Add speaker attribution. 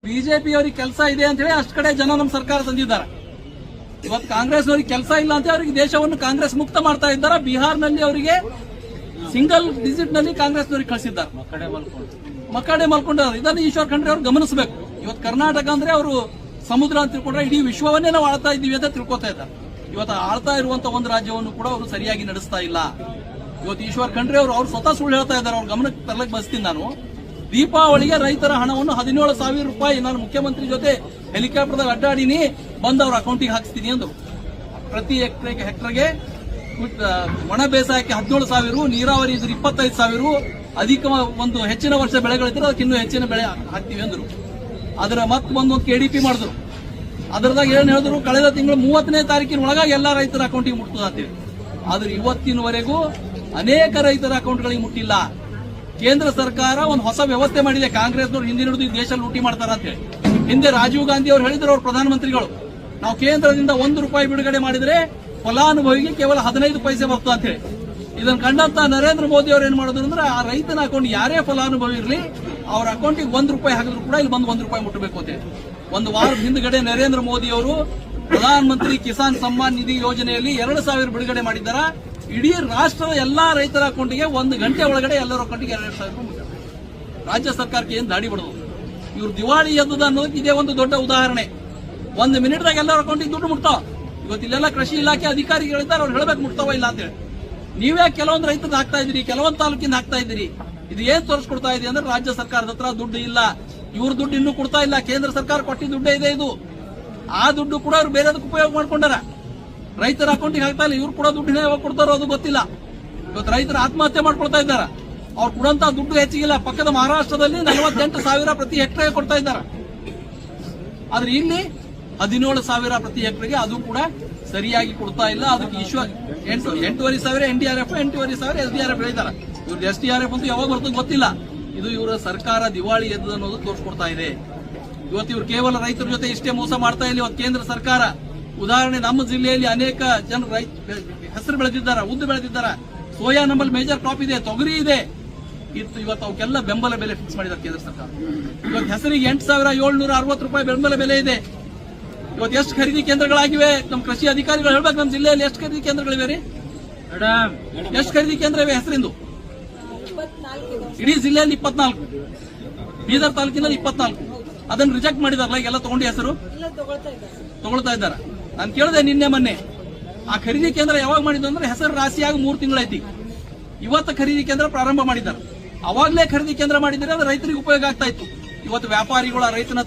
Speaker 1: BJP ಅವರಿಗೆ ಕೆಲಸ ಇದೆ ಅಂತ ಹೇಳಿ ಅಷ್ಟು ಕಡೆ ಜನ ನಮ್ಮ ಸರ್ಕಾರ ತಂದಿದ್ದಾರೆ. ಇವತ್ತು ಕಾಂಗ್ರೆಸ್ ಅವರಿಗೆ ಕೆಲಸ ಇಲ್ಲ ಅಂತ ಅವರಿಗೆ ದೇಶವನ್ನು ಕಾಂಗ್ರೆಸ್ ಮುಕ್ತ ಮಾಡ್ತಾ ಇದ್ದಾರೆ. ಬಿಹಾರ್ನಲ್ಲಿ ಅವರಿಗೆ ಸಿಂಗಲ್ ಡಿಜಿಟ್ ನಲ್ಲಿ ಕಾಂಗ್ರೆಸ್ ಅವರಿಗೆ ಕಳಿಸಿದ್ದಾರೆ. ಮಕ್ಕಡೆ ಮಲ್ಕೊಂಡಿದ್ದಾರೆ. ಇದನ್ನು ಈಶ್ವರ್ ಖಂಡ್ರೆ ಅವರು ಗಮನಿಸಬೇಕು. ಇವತ್ತು ಕರ್ನಾಟಕ ಅಂದ್ರೆ ಅವರು ಸಮುದ್ರ ಅಂತ ತಿಳ್ಕೊಂಡ್ರೆ ಇಡೀ ವಿಶ್ವವನ್ನೇ ನಾವು ಆಳ್ತಾ ಇದ್ದೀವಿ ಅಂತ ತಿಳ್ಕೊತಾ ಇದ್ದಾರೆ. ಇವತ್ತು ಆಳ್ತಾ ಇರುವಂತಹ ಒಂದು ರಾಜ್ಯವನ್ನು ಕೂಡ ಅವರು ಸರಿಯಾಗಿ ನಡೆಸ್ತಾ ಇಲ್ಲ. ಇವತ್ತು ಈಶ್ವರ್ ಖಂಡ್ರೆ ಅವರು ಸ್ವತಃ ಸುಳ್ಳು ಹೇಳ್ತಾ ಇದ್ದಾರೆ. ಅವ್ರ ಗಮನಕ್ಕೆ ತರಲಿಕ್ಕೆ ಬಯಸ್ತೀನಿ ನಾನು. ದೀಪಾವಳಿಗೆ ರೈತರ ಹಣವನ್ನು 17,000 ರೂಪಾಯಿ ನಾನು ಮುಖ್ಯಮಂತ್ರಿ ಜೊತೆ ಹೆಲಿಕಾಪ್ಟರ್ದಾಗ ಅಡ್ಡಾಡಿನಿ ಬಂದು ಅವ್ರ ಅಕೌಂಟಿಗೆ ಹಾಕಿಸ್ತೀನಿ ಅಂದ್ರು. ಪ್ರತಿ ಹೆಕ್ಟರ್ಗೆ ಒಣ ಬೇಸಾಯಕ್ಕೆ 17,000, ನೀರಾವರಿ ಇದ್ರೆ 25,000, ಅಧಿಕ ಒಂದು ಹೆಚ್ಚಿನ ವರ್ಷ ಬೆಳೆಗಳಿದ್ರೆ ಅದಕ್ಕೆ ಇನ್ನೂ ಹೆಚ್ಚಿನ ಬೆಳೆ ಹಾಕ್ತೀವಿ ಅಂದ್ರು. ಅದರ ಮತ್ತೆ ಒಂದು KDP ಮಾಡಿದ್ರು. ಅದರದಾಗ ಏನ್ ಹೇಳಿದ್ರು, ಕಳೆದ ತಿಂಗಳು 30ನೇ ತಾರೀಕಿನ ಒಳಗಾಗಿ ಎಲ್ಲಾ ರೈತರ ಅಕೌಂಟಿಗೆ ಮುಟ್ತದ ಅಂತೇಳಿ. ಆದ್ರೆ ಇವತ್ತಿನವರೆಗೂ ಅನೇಕ ರೈತರ ಅಕೌಂಟ್ಗಳಿಗೆ ಮುಟ್ಟಿಲ್ಲ. ಕೇಂದ್ರ ಸರ್ಕಾರ ಒಂದು ಹೊಸ ವ್ಯವಸ್ಥೆ ಮಾಡಿದೆ. ಕಾಂಗ್ರೆಸ್ನವರು ಹಿಂದಿನ ಹಿಡಿದು ಈ ದೇಶ ಲೂಟಿ ಮಾಡ್ತಾರ ಅಂತ ಹೇಳಿ. ಹಿಂದೆ ರಾಜೀವ್ ಗಾಂಧಿ ಅವರು ಹೇಳಿದ್ರು, ಅವ್ರ ಪ್ರಧಾನಮಂತ್ರಿಗಳು, ನಾವು ಕೇಂದ್ರದಿಂದ 1 ರೂಪಾಯಿ ಬಿಡುಗಡೆ ಮಾಡಿದ್ರೆ ಫಲಾನುಭವಿಗೆ ಕೇವಲ 15 ಪೈಸೆ ಬರ್ತದೆ ಅಂತ ಹೇಳಿ. ಇದನ್ನ ಕಂಡಂತ ನರೇಂದ್ರ ಮೋದಿ ಅವರು ಏನ್ ಮಾಡಿದ್ರು ಅಂದ್ರೆ, ಆ ರೈತನ ಅಕೌಂಟ್ ಯಾರೇ ಫಲಾನುಭವಿ ಇರಲಿ ಅವ್ರ ಅಕೌಂಟಿಗೆ 1 ರೂಪಾಯಿ ಹಾಕಿದ್ರು ಕೂಡ ಇಲ್ಲಿ ಬಂದು 1 ರೂಪಾಯಿ ಮುಟ್ಟಬೇಕು ಅಂತ ಹೇಳಿ. ಒಂದು ವಾರದ ಹಿಂದ್ಗಡೆ ನರೇಂದ್ರ ಮೋದಿ ಅವರು ಪ್ರಧಾನಮಂತ್ರಿ ಕಿಸಾನ್ ಸಮ್ಮಾನ್ ನಿಧಿ ಯೋಜನೆಯಲ್ಲಿ 2,000 ಬಿಡುಗಡೆ ಮಾಡಿದ್ದಾರೆ. ಇಡೀ ರಾಷ್ಟ್ರದ ಎಲ್ಲಾ ರೈತರ ಅಕೌಂಟಿಗೆ 1 ಗಂಟೆ ಒಳಗಡೆ ಎಲ್ಲರ ಅಕೌಂಟಿಗೆ 2,000 ರೂಪಾಯಿ. ರಾಜ್ಯ ಸರ್ಕಾರಕ್ಕೆ ಏನ್ ದಾಡಿ ಬಿಡೋದು? ಇವ್ರು ದಿವಾಳಿ ಎದ್ದದ ಅನ್ನೋದಕ್ಕೆ ಇದೇ ಒಂದು ದೊಡ್ಡ ಉದಾಹರಣೆ. 1 ಮಿನಿಟ್ದಾಗ ಎಲ್ಲರ ಅಕೌಂಟಿಗೆ ದುಡ್ಡು ಮುಟ್ತಾವ. ಇವತ್ತು ಇಲ್ಲೆಲ್ಲ ಕೃಷಿ ಇಲಾಖೆ ಅಧಿಕಾರಿಗಳಿದ್ದಾರೆ, ಅವ್ರು ಹೇಳಬೇಕು ಮುಟ್ತಾವ ಇಲ್ಲ ಅಂತೇಳಿ. ನೀವೇ ಕೆಲವೊಂದು ರೈತರಿಗೆ ಹಾಕ್ತಾ ಇದ್ದೀರಿ, ಕೆಲವೊಂದು ತಾಲೂಕಿಂದ ಹಾಕ್ತಾ ಇದ್ದೀರಿ. ಇದು ಏನ್ ತೋರಿಸ್ಕೊಡ್ತಾ ಇದೆ ಅಂದ್ರೆ, ರಾಜ್ಯ ಸರ್ಕಾರದ ಹತ್ರ ದುಡ್ಡು ಇಲ್ಲ. ಇವ್ರ ದುಡ್ಡು ಇನ್ನೂ ಕೊಡ್ತಾ ಇಲ್ಲ. ಕೇಂದ್ರ ಸರ್ಕಾರ ಕೊಟ್ಟಿದ್ದ ದುಡ್ಡೇ ಇದೆ ಇದು. ಆ ದುಡ್ಡು ಕೂಡ ಅವ್ರು ಬೇರೆದಕ್ಕೆ ಉಪಯೋಗ ಮಾಡ್ಕೊಂಡಾರ. ರೈತರ ಅಕೌಂಟಿಗೆ ಹಾಕ್ತಾ ಇಲ್ಲ. ಇವ್ರು ಕೂಡ ದುಡ್ಡಿನ ಯಾವಾಗ ಕೊಡ್ತಾರೋ ಅದು ಗೊತ್ತಿಲ್ಲ. ಇವತ್ತು ರೈತರು ಆತ್ಮಹತ್ಯೆ ಮಾಡ್ಕೊಳ್ತಾ ಇದ್ದಾರೆ. ಅವ್ರು ಕೊಡುವಂತ ದುಡ್ಡು ಹೆಚ್ಚಿಗಿಲ್ಲ. ಪಕ್ಕದ ಮಹಾರಾಷ್ಟ್ರದಲ್ಲಿ 48,000 ಪ್ರತಿ ಹೆಕ್ಟರ್ಗೆ ಕೊಡ್ತಾ ಇದ್ದಾರೆ. ಆದ್ರೆ ಇಲ್ಲಿ 17,000 ಪ್ರತಿ ಹೆಕ್ಟರ್ಗೆ, ಅದು ಕೂಡ ಸರಿಯಾಗಿ ಕೊಡ್ತಾ ಇಲ್ಲ. ಅದಕ್ಕೆ 8,500 NDRF, 8,500 SDRF ಹೇಳಿದ್ದಾರೆ. ಇವ್ರದ್ದು SDRF ಅಂತೂ ಯಾವಾಗ ಬರ್ತದೆ ಗೊತ್ತಿಲ್ಲ. ಇದು ಇವರ ಸರ್ಕಾರ ದಿವಾಳಿ ಎದ್ದು ಅನ್ನೋದು ತೋರಿಸ್ಕೊಡ್ತಾ ಇದೆ. ಇವತ್ತು ಇವರು ಕೇವಲ ರೈತರ ಜೊತೆ ಇಷ್ಟೇ ಮೋಸ ಮಾಡ್ತಾ ಇಲ್ಲ. ಇವತ್ತು ಕೇಂದ್ರ ಸರ್ಕಾರ ಉದಾಹರಣೆ, ನಮ್ಮ ಜಿಲ್ಲೆಯಲ್ಲಿ ಅನೇಕ ಜನರು ಹೆಸರು ಬೆಳೆದಿದ್ದಾರೆ, ಉದ್ದು ಬೆಳೆದಿದ್ದಾರೆ. ಸೋಯಾ ನಮ್ಮಲ್ಲಿ ಮೇಜರ್ ಕ್ರಾಪ್ ಇದೆ, ತೊಗರಿ ಇದೆ. ಇವತ್ತು ಅವಕ್ಕೆಲ್ಲ ಬೆಂಬಲ ಬೆಲೆ ಫಿಕ್ಸ್ ಮಾಡಿದ್ದಾರೆ ಕೇಂದ್ರ ಸರ್ಕಾರ. ಇವತ್ತು ಹೆಸರಿಗೆ 8,760 ರೂಪಾಯಿ ಬೆಂಬಲ ಬೆಲೆ ಇದೆ. ಇವತ್ತು ಎಷ್ಟು ಖರೀದಿ ಕೇಂದ್ರಗಳಾಗಿವೆ? ನಮ್ಮ ಕೃಷಿ ಅಧಿಕಾರಿಗಳು ಹೇಳ್ಬೇಕು, ನಮ್ಮ ಜಿಲ್ಲೆಯಲ್ಲಿ ಎಷ್ಟು ಖರೀದಿ ಕೇಂದ್ರಗಳಿವೆ ರೀ ಮೇಡಮ್? ಎಷ್ಟು ಖರೀದಿ ಕೇಂದ್ರ ಇವೆ ಹೆಸರಿಂದು? ಇಡೀ ಜಿಲ್ಲೆಯಲ್ಲಿ 24, ಬೀದರ್ ತಾಲೂಕಿನಲ್ಲಿ 24. ಅದನ್ನು ರಿಜೆಕ್ಟ್ ಮಾಡಿದಾರಲ್ಲ, ಈಗೆಲ್ಲ ತಗೊಂಡು ಹೆಸರು ತಗೊಳ್ತಾ ಇದ್ದಾರೆ. ನಾನು ಕೇಳಿದೆ ನಿನ್ನೆ ಮೊನ್ನೆ, ಆ ಖರೀದಿ ಕೇಂದ್ರ ಯಾವಾಗ ಮಾಡಿದ್ದು ಅಂದ್ರೆ ಹೆಸರು ರಾಶಿಯಾಗಿ 3 ತಿಂಗಳೈತಿ. ಇವತ್ತು ಖರೀದಿ ಕೇಂದ್ರ ಪ್ರಾರಂಭ ಮಾಡಿದ್ದಾರೆ. ಅವಾಗಲೇ ಖರೀದಿ ಕೇಂದ್ರ ಮಾಡಿದ್ರೆ ಅದು ರೈತರಿಗೆ ಉಪಯೋಗ ಆಗ್ತಾ ಇತ್ತು. ಇವತ್ತು ವ್ಯಾಪಾರಿಗಳು ರೈತನ